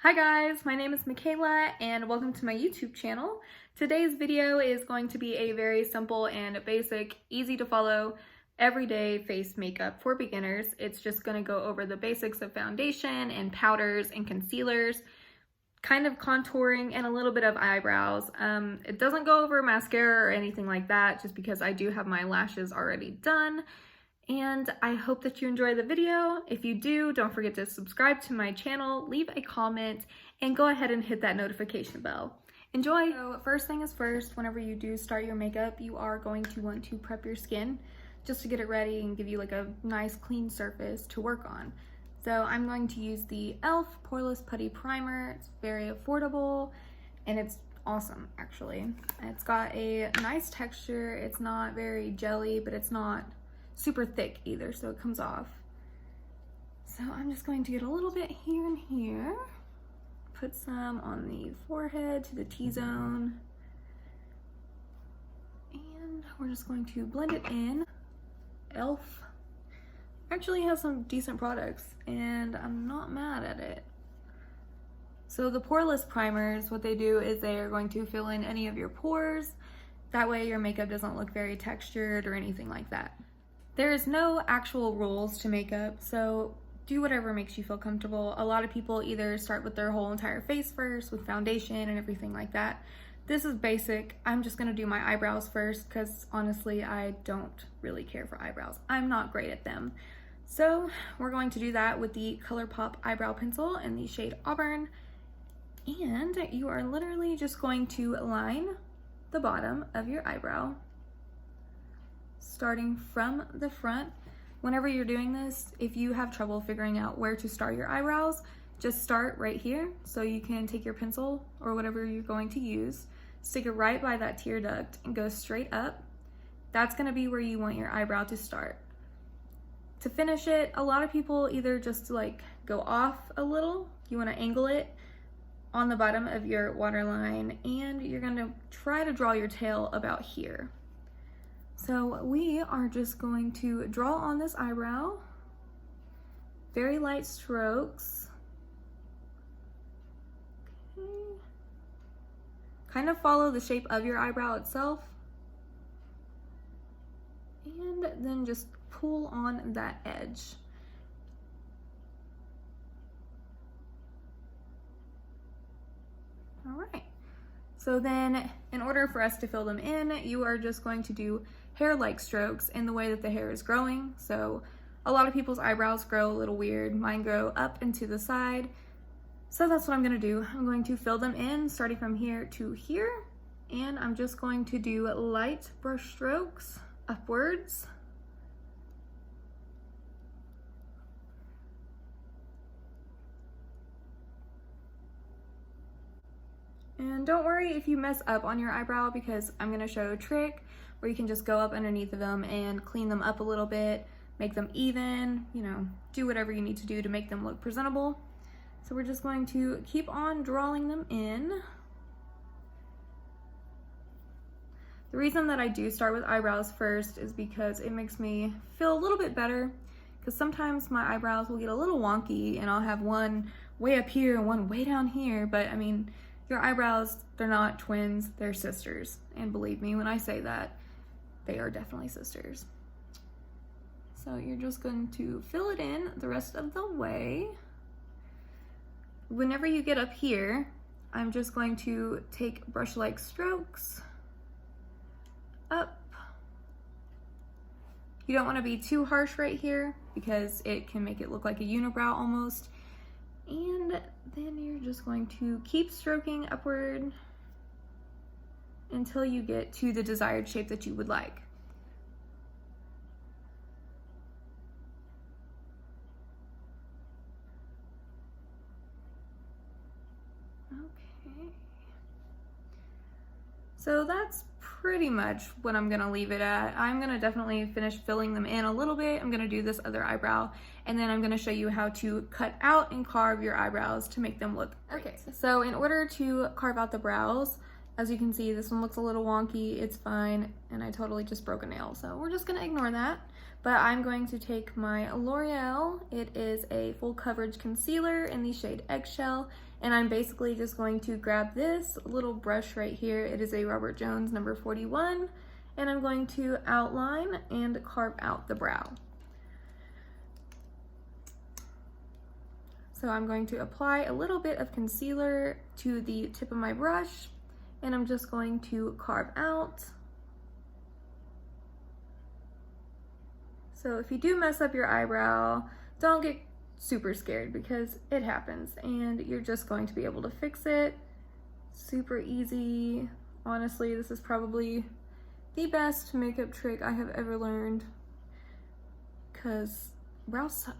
Hi guys, my name is Michaela and welcome to my YouTube channel. Today's video is going to be a very simple and basic, easy to follow, everyday face makeup for beginners. It's just going to go over the basics of foundation and powders and concealers, kind of contouring and a little bit of eyebrows. It doesn't go over mascara or anything like that just because I do have my lashes already done. And I hope that you enjoy the video. If you do, don't forget to subscribe to my channel, leave a comment, and go ahead and hit that notification bell. Enjoy! So first thing is first, whenever you do start your makeup, you are going to want to prep your skin just to get it ready and give you like a nice clean surface to work on. So I'm going to use the e.l.f. Poreless Putty Primer. It's very affordable and it's awesome actually. It's got a nice texture. It's not very jelly, but it's not super thick either, so it comes off. So I'm just going to get a little bit here and here, put some on the forehead to the T-zone, and we're just going to blend it in. e.l.f. actually has some decent products and I'm not mad at it. So the poreless primers, what they do is they are going to fill in any of your pores. That way your makeup doesn't look very textured or anything like that. There's no actual rules to makeup, so do whatever makes you feel comfortable. A lot of people either start with their whole entire face first with foundation and everything like that. This is basic. I'm just gonna do my eyebrows first because honestly, I don't really care for eyebrows. I'm not great at them. So we're going to do that with the ColourPop eyebrow pencil in the shade Auburn. And you are literally just going to line the bottom of your eyebrow, starting from the front. Whenever you're doing this, if you have trouble figuring out where to start your eyebrows, just start right here. So you can take your pencil or whatever you're going to use, stick it right by that tear duct and go straight up. That's gonna be where you want your eyebrow to start. To finish it, a lot of people either just like go off a little, you wanna angle it on the bottom of your waterline, and you're gonna try to draw your tail about here. So we are just going to draw on this eyebrow, very light strokes. Okay. Kind of follow the shape of your eyebrow itself. And then just pull on that edge. All right. So then in order for us to fill them in, you are just going to do hair-like strokes in the way that the hair is growing. So a lot of people's eyebrows grow a little weird. Mine grow up and to the side. So that's what I'm gonna do. I'm going to fill them in starting from here to here. And I'm just going to do light brush strokes upwards. And don't worry if you mess up on your eyebrow because I'm gonna show a trick where you can just go up underneath of them and clean them up a little bit, make them even, you know, do whatever you need to do to make them look presentable. So we're just going to keep on drawing them in. The reason that I do start with eyebrows first is because it makes me feel a little bit better, because sometimes my eyebrows will get a little wonky and I'll have one way up here and one way down here, but I mean, your eyebrows, they're not twins, they're sisters. And believe me when I say that, they are definitely sisters. So you're just going to fill it in the rest of the way. Whenever you get up here, I'm just going to take brush-like strokes up. You don't want to be too harsh right here because it can make it look like a unibrow almost. And then you're just going to keep stroking upward until you get to the desired shape that you would like. Okay. So that's pretty much what I'm gonna leave it at. I'm gonna definitely finish filling them in a little bit. I'm gonna do this other eyebrow, and then I'm gonna show you how to cut out and carve your eyebrows to make them look great. Okay, so in order to carve out the brows, As you can see, this one looks a little wonky. It's fine, and I totally just broke a nail, so we're just gonna ignore that. But I'm going to take my L'Oreal. It is a full coverage concealer in the shade Eggshell, and I'm basically just going to grab this little brush right here. It is a Robert Jones number 41, and I'm going to outline and carve out the brow. So I'm going to apply a little bit of concealer to the tip of my brush, and I'm just going to carve out. So if you do mess up your eyebrow, don't get super scared because it happens, and you're just going to be able to fix it. Super easy. Honestly, this is probably the best makeup trick I have ever learned because brows suck.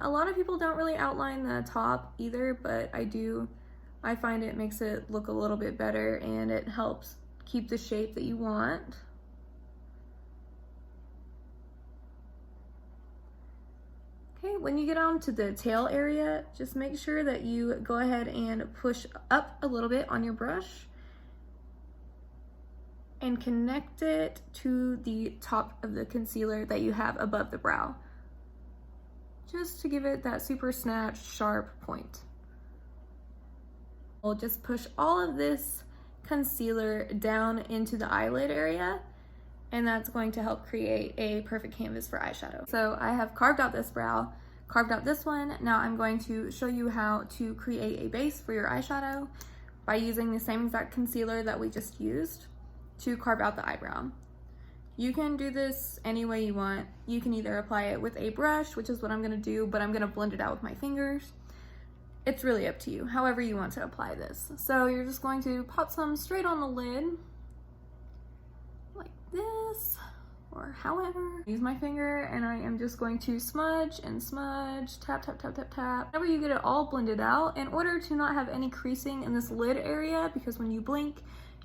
A lot of people don't really outline the top either, but I do. I find it makes it look a little bit better, and it helps keep the shape that you want. Okay, when you get on to the tail area, just make sure that you go ahead and push up a little bit on your brush and connect it to the top of the concealer that you have above the brow, just to give it that super snatched, sharp point. We'll just push all of this concealer down into the eyelid area, and that's going to help create a perfect canvas for eyeshadow. So I have carved out this brow, carved out this one. Now I'm going to show you how to create a base for your eyeshadow by using the same exact concealer that we just used to carve out the eyebrow. You can do this any way you want. You can either apply it with a brush, which is what I'm gonna do, but I'm gonna blend it out with my fingers. It's really up to you, however you want to apply this. So you're just going to pop some straight on the lid, like this, or however. Use my finger, and I am just going to smudge and smudge, tap, tap, tap, tap, tap. Whenever you get it all blended out, in order to not have any creasing in this lid area, because when you blink,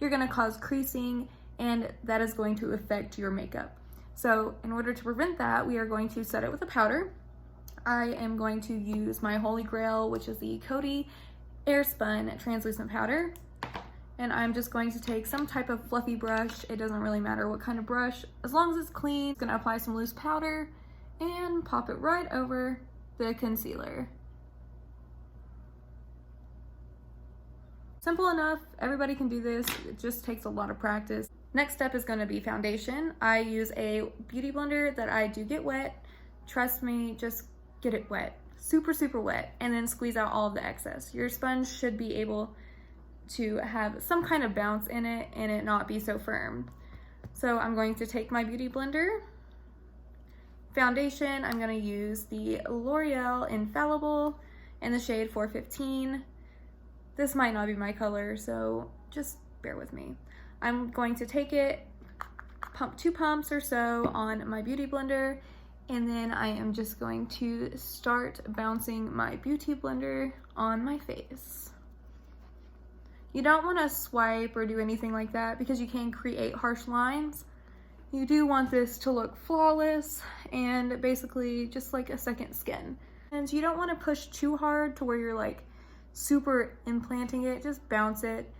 you're gonna cause creasing, and that is going to affect your makeup. So in order to prevent that, we are going to set it with a powder. I am going to use my Holy Grail, which is the Coty Airspun Translucent Powder. And I'm just going to take some type of fluffy brush. It doesn't really matter what kind of brush, as long as it's clean. I'm gonna apply some loose powder and pop it right over the concealer. Simple enough, everybody can do this. It just takes a lot of practice. Next step is going to be foundation. I use a beauty blender that I do get wet. Trust me, just get it wet. Super, super wet. And then squeeze out all of the excess. Your sponge should be able to have some kind of bounce in it and it not be so firm. So I'm going to take my beauty blender. Foundation, I'm going to use the L'Oreal Infallible in the shade 415. This might not be my color, so just bear with me. I'm going to take it, pump 2 pumps or so on my beauty blender, and then I am just going to start bouncing my beauty blender on my face. You don't want to swipe or do anything like that because you can create harsh lines. You do want this to look flawless and basically just like a second skin. And you don't want to push too hard to where you're like super implanting it, just bounce it.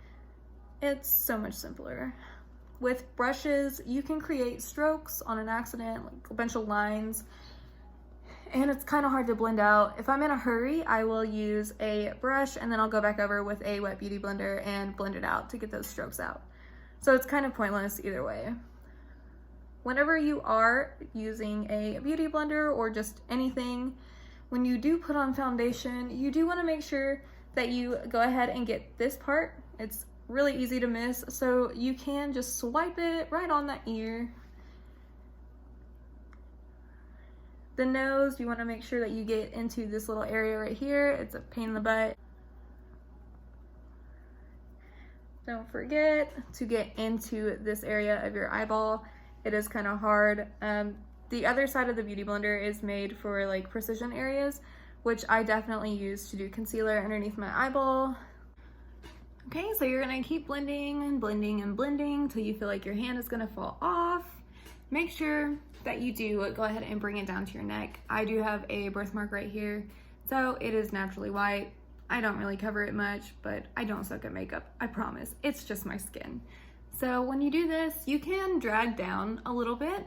It's so much simpler. With brushes, you can create strokes on an accident, like a bunch of lines, and it's kind of hard to blend out. If I'm in a hurry, I will use a brush and then I'll go back over with a wet beauty blender and blend it out to get those strokes out. So it's kind of pointless either way. Whenever you are using a beauty blender or just anything, when you do put on foundation, you do want to make sure that you go ahead and get this part. It's really easy to miss, so you can just swipe it right on that ear. The nose, you want to make sure that you get into this little area right here. It's a pain in the butt. Don't forget to get into this area of your eyeball. It is kind of hard. The other side of the beauty blender is made for like precision areas, which I definitely use to do concealer underneath my eyeball. Okay, so you're gonna keep blending and blending and blending till you feel like your hand is gonna fall off. Make sure that you do go ahead and bring it down to your neck. I do have a birthmark right here. So it is naturally white. I don't really cover it much, but I don't suck at makeup, I promise. It's just my skin. So when you do this, you can drag down a little bit.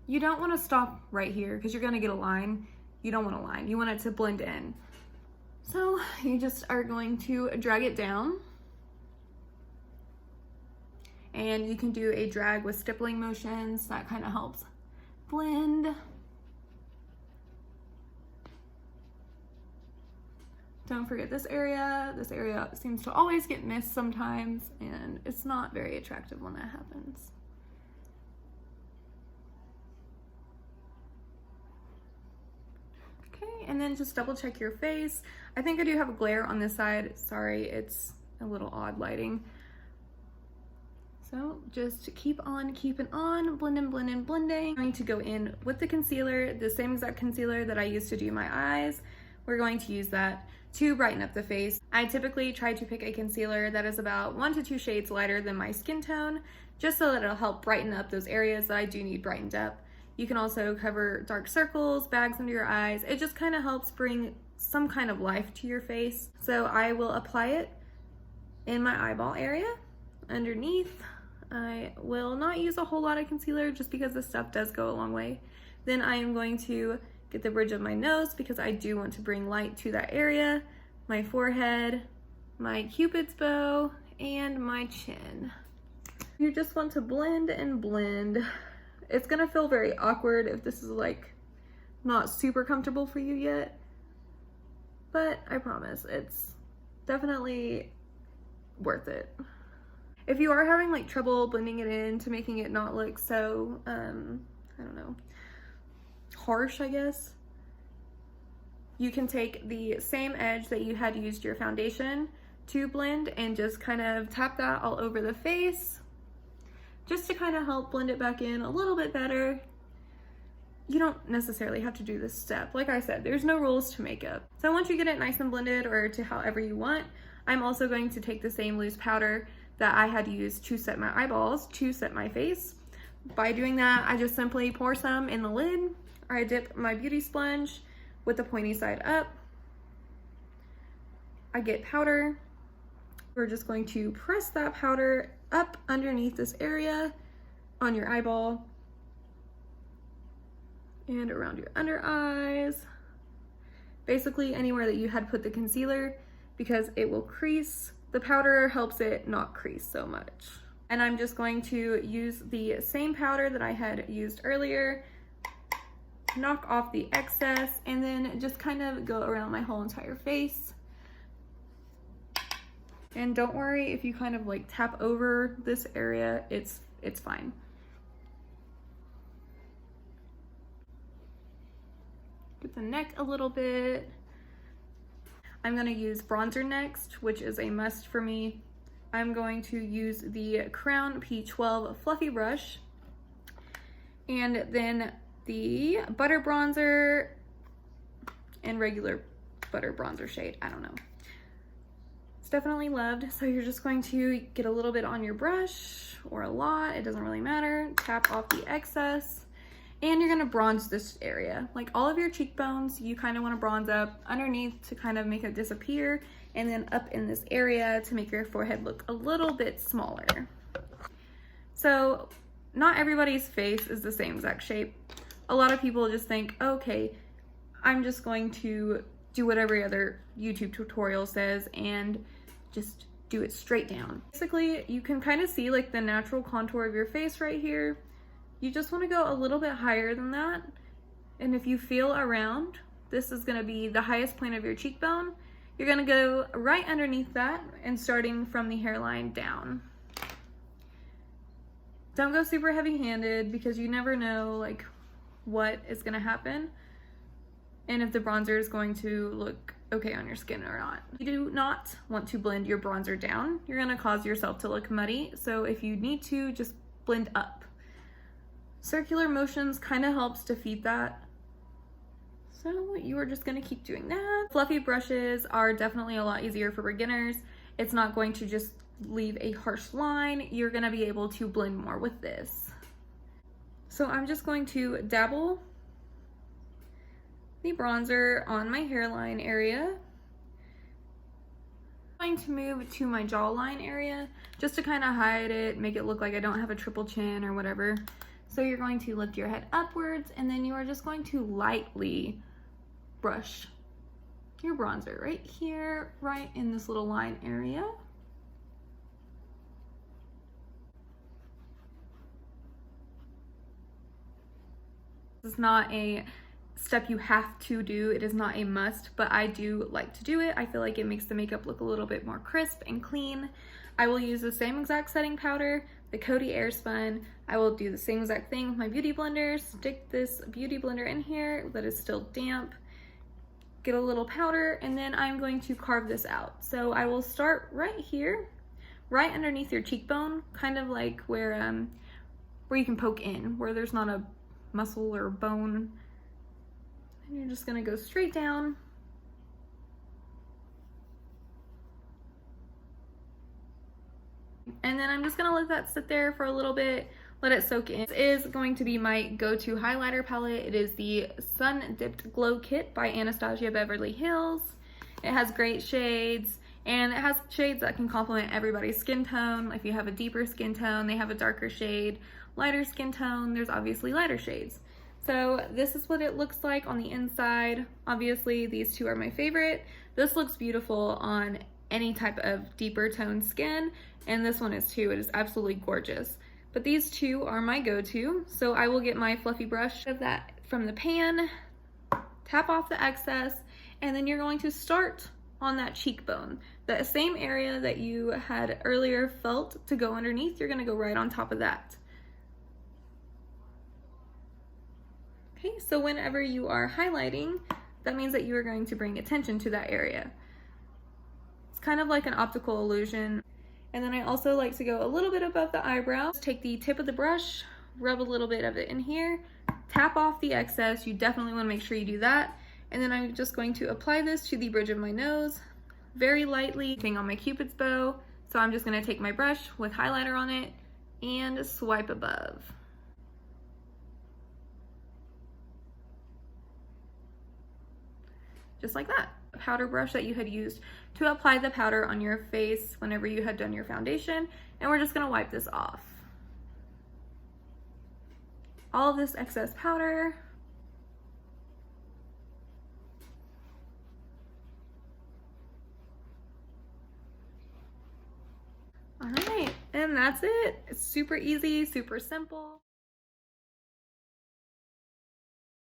You don't want to stop right here because you're going to get a line. You don't want a line. You want it to blend in. So you just are going to drag it down. And you can do a drag with stippling motions. That kind of helps blend. Don't forget this area. This area seems to always get missed sometimes, and it's not very attractive when that happens. Okay, and then just double check your face. I think I do have a glare on this side. Sorry, it's a little odd lighting. So just keep on keeping on, blending, blending, blending. I'm going to go in with the concealer, the same exact concealer that I used to do my eyes. We're going to use that to brighten up the face. I typically try to pick a concealer that is about 1 to 2 shades lighter than my skin tone, just so that it'll help brighten up those areas that I do need brightened up. You can also cover dark circles, bags under your eyes. It just kind of helps bring some kind of life to your face. So I will apply it in my eyeball area, underneath. I will not use a whole lot of concealer just because this stuff does go a long way. Then I am going to get the bridge of my nose because I do want to bring light to that area, my forehead, my cupid's bow, and my chin. You just want to blend and blend. It's gonna feel very awkward if this is like not super comfortable for you yet, but I promise it's definitely worth it. If you are having like trouble blending it in to making it not look so, I don't know, harsh, I guess, you can take the same edge that you had used your foundation to blend and just kind of tap that all over the face just to kind of help blend it back in a little bit better. You don't necessarily have to do this step. Like I said, there's no rules to makeup. So once you get it nice and blended, or to however you want, I'm also going to take the same loose powder that I had used to set my eyeballs to set my face. By doing that, I just simply pour some in the lid. I dip my beauty sponge with the pointy side up. I get powder. We're just going to press that powder up underneath this area on your eyeball and around your under eyes. Basically anywhere that you had put the concealer, because it will crease. The powder helps it not crease so much. And I'm just going to use the same powder that I had used earlier, knock off the excess, and then just kind of go around my whole entire face. And don't worry if you kind of like tap over this area, it's fine. Get the neck a little bit. I'm gonna use bronzer next, which is a must for me. I'm going to use the Crown P12 Fluffy Brush, and then the Butter Bronzer and regular Butter Bronzer shade, I don't know. It's definitely loved. So you're just going to get a little bit on your brush, or a lot, it doesn't really matter. Tap off the excess, and you're gonna bronze this area. Like all of your cheekbones, you kind of wanna bronze up underneath to kind of make it disappear, and then up in this area to make your forehead look a little bit smaller. So not everybody's face is the same exact shape. A lot of people just think, okay, I'm just going to do what every other YouTube tutorial says and just do it straight down. Basically, you can kind of see like the natural contour of your face right here. You just want to go a little bit higher than that. And if you feel around, this is going to be the highest point of your cheekbone. You're going to go right underneath that and starting from the hairline down. Don't go super heavy-handed because you never know like what is going to happen and if the bronzer is going to look okay on your skin or not. You do not want to blend your bronzer down. You're going to cause yourself to look muddy. So if you need to, just blend up. Circular motions kind of helps defeat that. So you are just gonna keep doing that. Fluffy brushes are definitely a lot easier for beginners. It's not going to just leave a harsh line. You're gonna be able to blend more with this. So I'm just going to dabble the bronzer on my hairline area. I'm going to move to my jawline area just to kind of hide it, make it look like I don't have a triple chin or whatever. So you're going to lift your head upwards, and then you are just going to lightly brush your bronzer right here, right in this little line area. This is not a step you have to do. It is not a must, but I do like to do it. I feel like it makes the makeup look a little bit more crisp and clean. I will use the same exact setting powder, the Coty Airspun. I will do the same exact thing with my beauty blender. Stick this beauty blender in here that is still damp. Get a little powder, and then I'm going to carve this out. So I will start right here, right underneath your cheekbone, kind of like where you can poke in, where there's not a muscle or bone. And you're just gonna go straight down. And then I'm just gonna let that sit there for a little bit, let it soak in. This is going to be my go-to highlighter palette. It is the Sun Dipped Glow Kit by Anastasia Beverly Hills. It has great shades, and it has shades that can complement everybody's skin tone. If you have a deeper skin tone, they have a darker shade. Lighter skin tone, there's obviously lighter shades. So this is what it looks like on the inside. Obviously, these two are my favorite. This looks beautiful on any type of deeper toned skin, and this one is too. It is absolutely gorgeous. But these two are my go-to. So I will get my fluffy brush of that from the pan, tap off the excess, and then you're going to start on that cheekbone. That same area that you had earlier felt to go underneath, you're gonna go right on top of that. Okay, so whenever you are highlighting, that means that you are going to bring attention to that area. It's kind of like an optical illusion. And then I also like to go a little bit above the eyebrow. Take the tip of the brush, rub a little bit of it in here, tap off the excess. You definitely want to make sure you do that. And then I'm just going to apply this to the bridge of my nose, very lightly, on my Cupid's bow. So I'm just going to take my brush with highlighter on it and swipe above. Just like that. A powder brush that you had used to apply the powder on your face whenever you had done your foundation, and we're just gonna wipe this off. All of this excess powder. All right, and that's it. It's super easy, super simple.